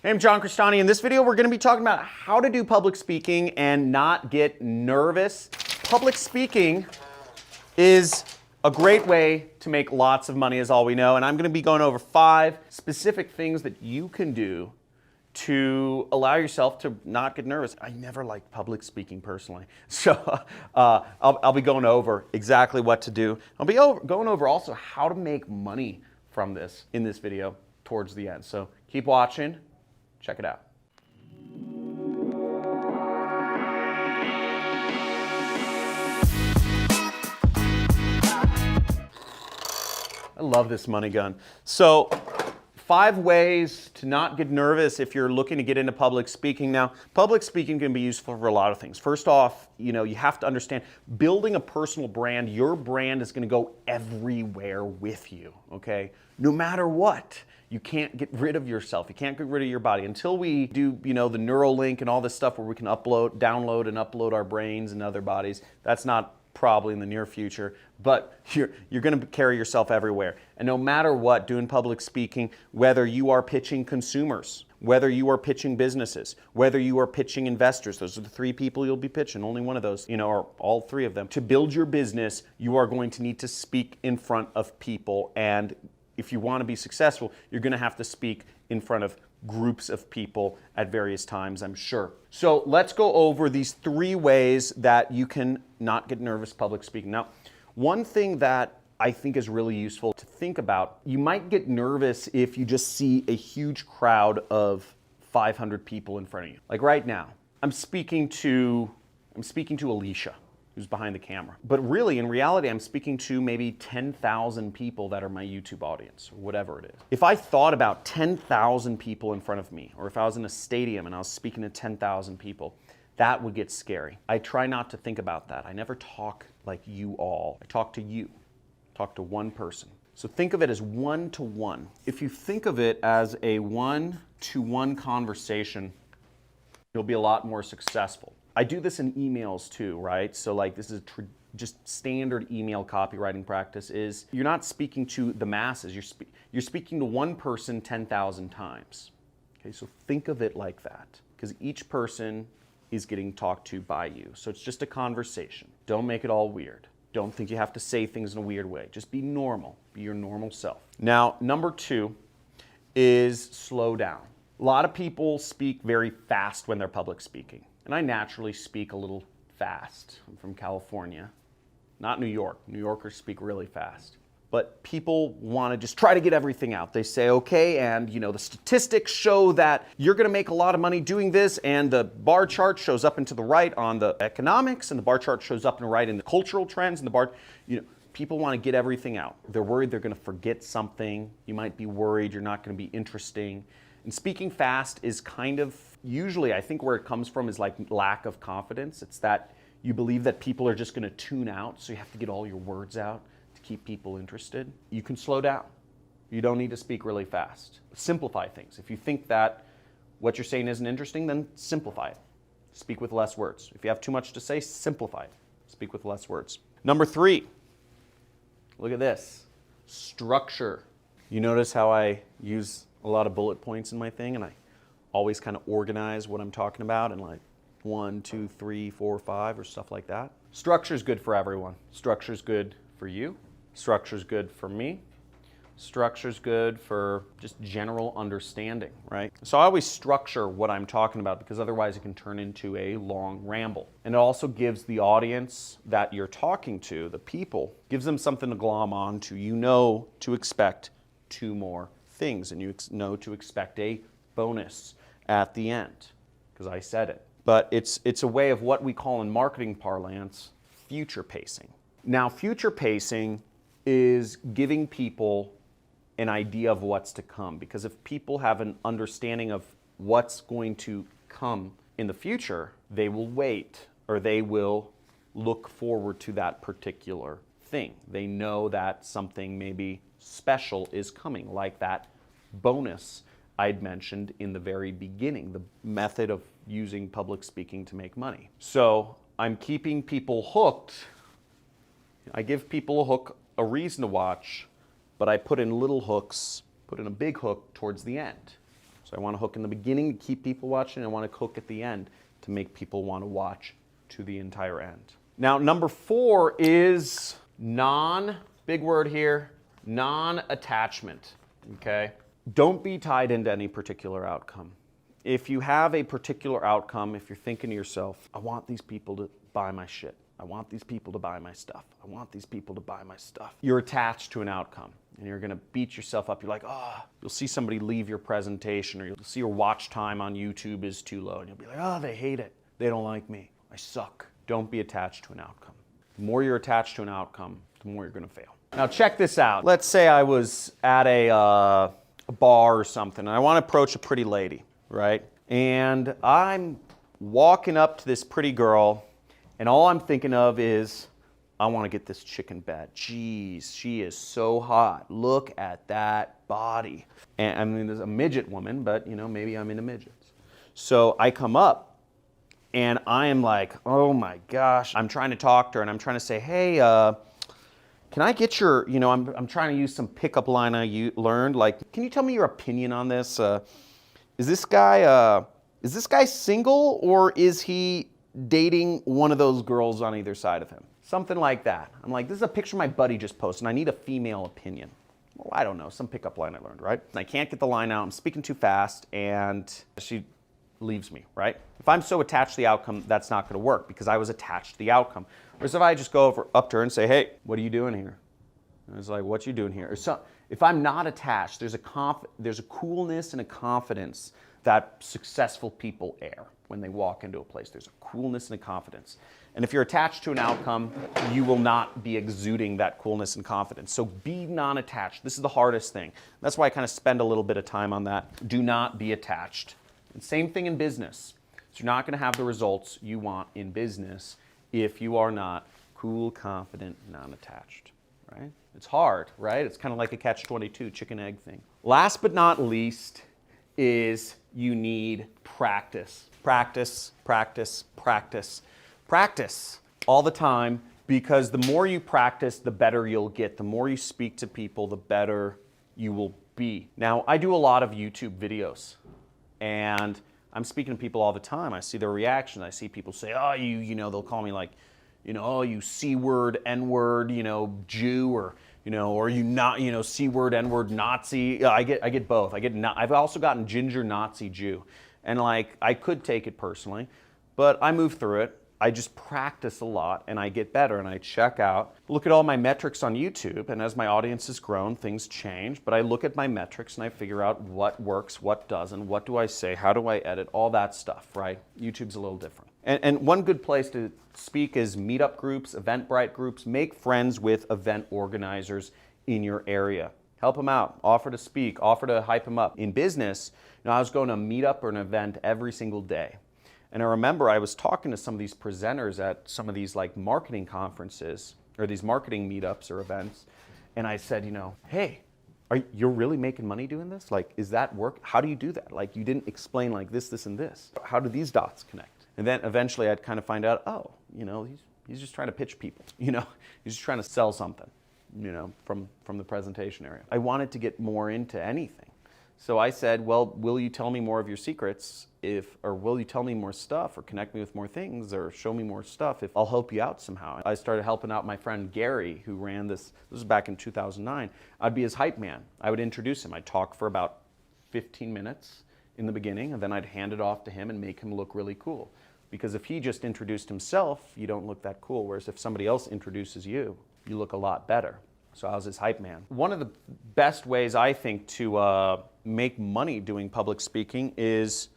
Hey, I'm John Crestani. In this video, we're going to be talking about how to do public speaking and not get nervous. Public speaking is a great way to make lots of money, is all we know. And I'm going to be going over 5 specific things that you can do to allow yourself to not get nervous. I never liked public speaking personally. So I'll be going over exactly what to do. I'll be going over also how to make money from this in this video towards the end. So keep watching. Check it out. I love this money gun. So 5 ways to not get nervous if you're looking to get into public speaking. Now, public speaking can be useful for a lot of things. First off, you have to understand building a personal brand. Your brand is going to go everywhere with you, okay? No matter what. You can't get rid of yourself. You can't get rid of your body. Until we do, the Neuralink and all this stuff where we can download and upload our brains and other bodies, that's not probably in the near future, but you're going to carry yourself everywhere. And no matter what, doing public speaking, whether you are pitching consumers, whether you are pitching businesses, whether you are pitching investors, those are the 3 people you'll be pitching, only one of those, or all 3 of them. To build your business, you are going to need to speak in front of people, and if you want to be successful, you're going to have to speak in front of groups of people at various times, I'm sure. So let's go over these 3 ways that you can not get nervous public speaking. Now, one thing that I think is really useful to think about, you might get nervous if you just see a huge crowd of 500 people in front of you. Like right now, I'm speaking to Alicia, who's behind the camera. But really, in reality, I'm speaking to maybe 10,000 people that are my YouTube audience, or whatever it is. If I thought about 10,000 people in front of me, or if I was in a stadium and I was speaking to 10,000 people, that would get scary. I try not to think about that. I never talk like you all. I talk to you. I talk to one person. So think of it as one-to-one. If you think of it as a one-to-one conversation, you'll be a lot more successful. I do this in emails too, right? So like this is just standard email copywriting practice is you're not speaking to the masses, you're speaking to one person 10,000 times. Okay, so think of it like that because each person is getting talked to by you. So it's just a conversation. Don't make it all weird. Don't think you have to say things in a weird way. Just be normal, be your normal self. Now, number 2 is slow down. A lot of people speak very fast when they're public speaking. And I naturally speak a little fast. I'm from California, not New York. New Yorkers speak really fast. But people want to just try to get everything out. They say, okay, and the statistics show that you're going to make a lot of money doing this, and the bar chart shows up and to the right on the economics, and the bar chart shows up and right in the cultural trends, and the bar, people want to get everything out. They're worried they're going to forget something. You might be worried you're not going to be interesting. And speaking fast is kind of, usually I think where it comes from is like lack of confidence. It's that you believe that people are just going to tune out, so you have to get all your words out to keep people interested. You can slow down. You don't need to speak really fast. Simplify things. If you think that what you're saying isn't interesting, then simplify it. Speak with less words. If you have too much to say, simplify it. Speak with less words. Number 3, look at this. Structure. You notice how I use a lot of bullet points in my thing, and I always kind of organize what I'm talking about in like 1, 2, 3, 4, 5 or stuff like that. Structure is good for everyone. Structure is good for you. Structure is good for me. Structure is good for just general understanding, right? So I always structure what I'm talking about because otherwise it can turn into a long ramble. And it also gives the audience that you're talking to, the people, gives them something to glom on to. To expect 2 more things, and you know to expect a bonus at the end because I said it. But it's a way of what we call in marketing parlance future pacing. Now, future pacing is giving people an idea of what's to come, because if people have an understanding of what's going to come in the future, they will wait, or they will look forward to that particular thing. They know that something maybe special is coming, like that bonus I'd mentioned in the very beginning, the method of using public speaking to make money. So I'm keeping people hooked. I give people a hook, a reason to watch, but I put in little hooks, put in a big hook towards the end. So I want to hook in the beginning to keep people watching. I want to hook at the end to make people want to watch to the entire end. Now, number 4 is big word here, non-attachment, okay? Don't be tied into any particular outcome. If you have a particular outcome, if you're thinking to yourself, I want these people to buy my shit. I want these people to buy my stuff. I want these people to buy my stuff. You're attached to an outcome and you're gonna beat yourself up. You're like, you'll see somebody leave your presentation, or you'll see your watch time on YouTube is too low, and you'll be like, they hate it. They don't like me. I suck. Don't be attached to an outcome. The more you're attached to an outcome, the more you're gonna fail. Now check this out. Let's say I was at a bar or something and I wanna approach a pretty lady, right? And I'm walking up to this pretty girl and all I'm thinking of is, I want to get this chick in bed. Jeez, she is so hot. Look at that body. And I mean, there's a midget woman, but maybe I'm into midgets. So I come up and I am like, oh my gosh. I'm trying to talk to her and I'm trying to say, hey, can I get your, I'm trying to use some pickup line I learned. Like, can you tell me your opinion on this? Is this guy single, or is he dating one of those girls on either side of him? Something like that. I'm like, this is a picture my buddy just posted and I need a female opinion. Well, I don't know, some pickup line I learned, right? And I can't get the line out, I'm speaking too fast, and she leaves me, right? If I'm so attached to the outcome, that's not gonna work because I was attached to the outcome. Whereas if I just go up to her and say, hey, what are you doing here? And it's like, what you doing here? Or so, if I'm not attached, there's a coolness and a confidence that successful people air when they walk into a place. There's a coolness and a confidence. And if you're attached to an outcome, you will not be exuding that coolness and confidence. So be non-attached. This is the hardest thing. That's why I kind of spend a little bit of time on that. Do not be attached. And same thing in business. So you're not going to have the results you want in business if you are not cool, confident, non-attached, right? It's hard, right? It's kind of like a catch-22, chicken egg thing. Last but not least is you need practice. Practice, practice, practice. Practice all the time, because the more you practice, the better you'll get. The more you speak to people, the better you will be. Now, I do a lot of YouTube videos, and I'm speaking to people all the time. I see their reaction. I see people say, they'll call me like, you C-word, N-word, Jew, or you not, C-word, N-word, Nazi. I get both. I've also gotten ginger Nazi Jew. And like, I could take it personally, but I move through it. I just practice a lot and I get better and I check out, look at all my metrics on YouTube, and as my audience has grown, things change, but I look at my metrics and I figure out what works, what doesn't, what do I say, how do I edit, all that stuff, right? YouTube's a little different. And one good place to speak is meetup groups, Eventbrite groups. Make friends with event organizers in your area. Help them out, offer to speak, offer to hype them up. In business, I was going to a meetup or an event every single day. And I remember I was talking to some of these presenters at some of these like marketing conferences or these marketing meetups or events. And I said, hey, you're really making money doing this? Like, is that work? How do you do that? Like, you didn't explain like this, this, and this. How do these dots connect? And then eventually I'd kind of find out, he's just trying to pitch people. He's just trying to sell something, from the presentation area. I wanted to get more into anything. So I said, well, will you tell me more of your secrets or will you tell me more stuff or connect me with more things or show me more stuff if I'll help you out somehow? I started helping out my friend Gary, who ran this was back in 2009. I'd be his hype man. I would introduce him. I'd talk for about 15 minutes in the beginning, and then I'd hand it off to him and make him look really cool. Because if he just introduced himself, you don't look that cool. Whereas if somebody else introduces you, you look a lot better. So I was his hype man. One of the best ways I think to make money doing public speaking is,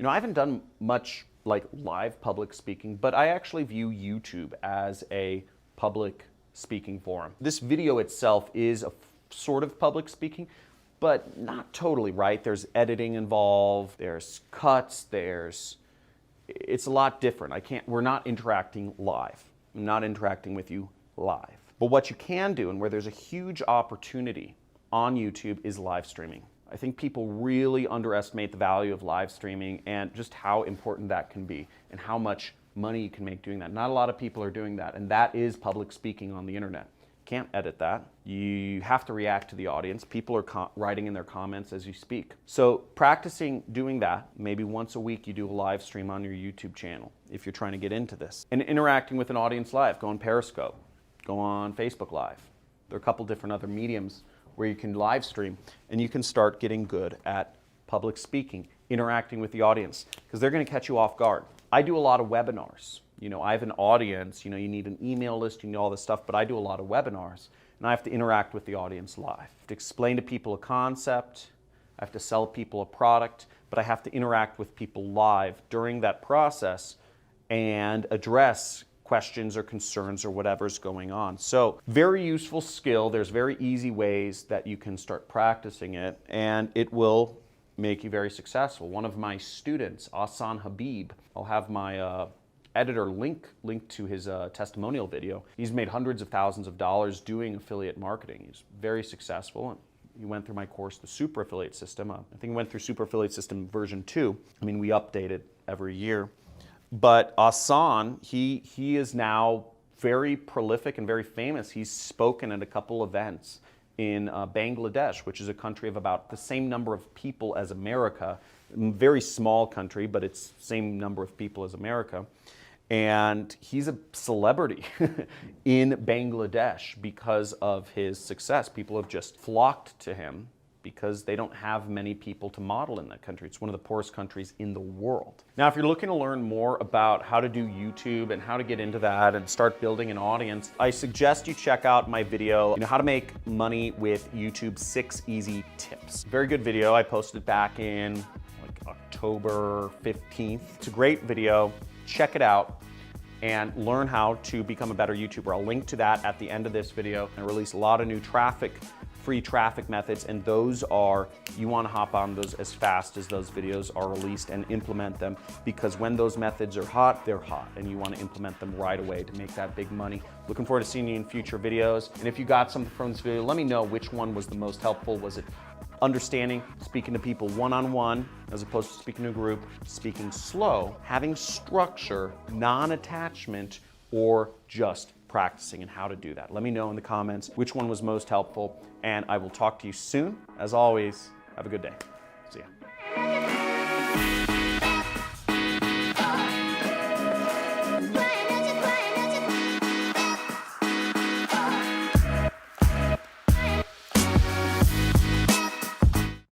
I haven't done much like live public speaking, but I actually view YouTube as a public speaking forum. This video itself is a sort of public speaking, but not totally, right? There's editing involved, there's cuts, it's a lot different. We're not interacting live. I'm not interacting with you live. But what you can do, and where there's a huge opportunity on YouTube, is live streaming. I think people really underestimate the value of live streaming and just how important that can be and how much money you can make doing that. Not a lot of people are doing that, and that is public speaking on the internet. can't edit that. You have to react to the audience. People are writing in their comments as you speak. So practicing doing that, maybe once a week you do a live stream on your YouTube channel if you're trying to get into this. And interacting with an audience live, go on Periscope, go on Facebook Live. There are a couple different other mediums where you can live stream and you can start getting good at public speaking, interacting with the audience, because they're going to catch you off guard. I do a lot of webinars. I have an audience, you need an email list, you need all this stuff, but I do a lot of webinars, and I have to interact with the audience live. I have to explain to people a concept, I have to sell people a product, but I have to interact with people live during that process and address questions or concerns or whatever's going on. So very useful skill. There's very easy ways that you can start practicing it, and it will make you very successful. One of my students, Ahsan Habib, I'll have my editor link to his testimonial video. He's made hundreds of thousands of dollars doing affiliate marketing. He's very successful. He went through my course, the Super Affiliate System. I think he went through Super Affiliate System version 2. We update it every year. But Ahsan, he is now very prolific and very famous. He's spoken at a couple events in Bangladesh, which is a country of about the same number of people as America. Very small country, but it's the same number of people as America. And he's a celebrity in Bangladesh because of his success. People have just flocked to him because they don't have many people to model in that country. It's one of the poorest countries in the world. Now, if you're looking to learn more about how to do YouTube and how to get into that and start building an audience, I suggest you check out my video, how to make money with YouTube 6 Easy Tips. Very good video. I posted back in October 15th. It's a great video. Check it out and learn how to become a better YouTuber. I'll link to that at the end of this video. I release a lot of new free traffic methods, and those are, you want to hop on those as fast as those videos are released and implement them, because when those methods are hot, they're hot, and you want to implement them right away to make that big money. Looking forward to seeing you in future videos. And if you got something from this video, let me know which one was the most helpful. Was it understanding, speaking to people one-on-one as opposed to speaking to a group, speaking slow, having structure, non-attachment, or just practicing, and how to do that? Let me know in the comments which one was most helpful, and I will talk to you soon. As always, have a good day. See ya.